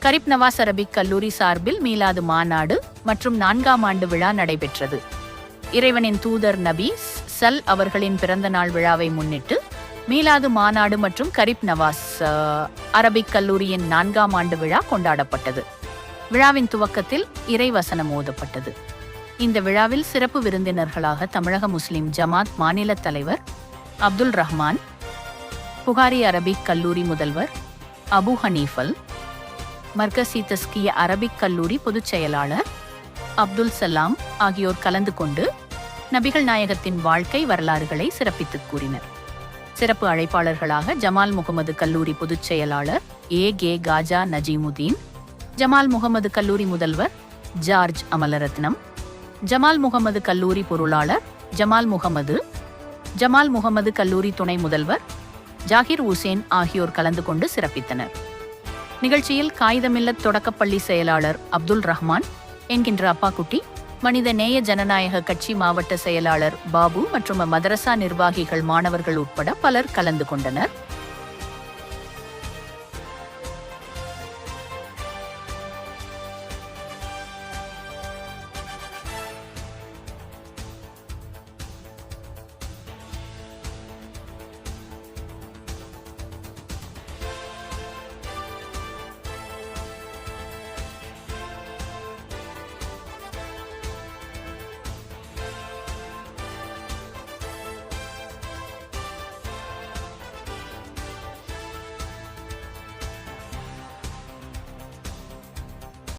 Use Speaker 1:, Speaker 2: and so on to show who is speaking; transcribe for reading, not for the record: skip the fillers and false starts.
Speaker 1: Kharif Nawaz Arabic கல்லூரி சார்பில் மீலாது மாநாடு மற்றும் 4ஆம் ஆண்டு விழா நடைபெற்றது. இறைவனின் தூதர் நபி சல் அவர்களின் பிறந்த நாள் விழாவை முன்னிட்டு மீலாது மாநாடு மற்றும் கரீப் நவாஸ் அரபிக் கல்லூரியின் 4ஆம் ஆண்டு விழா கொண்டாடப்பட்டது. விழாவின் துவக்கத்தில் இறைவசனம் ஓதப்பட்டது. இந்த விழாவில் சிறப்பு விருந்தினர்களாக தமிழக முஸ்லிம் ஜமாத் மாநில தலைவர் அப்துல் ரஹ்மான், புகாரி அரபிக் கல்லூரி முதல்வர் அபு ஹனீஃபல், மர்கசி தஸ்கிய அரபிக் கல்லூரி பொதுச் செயலாளர் அப்துல் சலாம் ஆகியோர் கலந்து கொண்டு நபிகள் நாயகத்தின் வாழ்க்கை வரலாறுகளை சிறப்பித்துக் கூறினர். சிறப்பு அழைப்பாளர்களாக ஜமால் முகமது கல்லூரி பொதுச் செயலாளர் ஏ காஜா நஜீமுதீன், ஜமால் முகமது கல்லூரி முதல்வர் ஜார்ஜ் அமலரத்னம், ஜமால் முகமது கல்லூரி பொருளாளர் ஜமால் முகமது கல்லூரி துணை முதல்வர் ஜாகிர் உசேன் ஆகியோர் கலந்து கொண்டு சிறப்பித்தனர். நிகழ்ச்சியில் காயிதமில்லத் தொடக்கப்பள்ளி செயலாளர் அப்துல் ரஹ்மான் என்கின்ற அப்பாக்குட்டி, மனித நேய ஜனநாயக கட்சி மாவட்ட செயலாளர் பாபு மற்றும் மதரசா நிர்வாகிகள், மாணவர்கள் உட்பட பலர் கலந்து கொண்டனர்.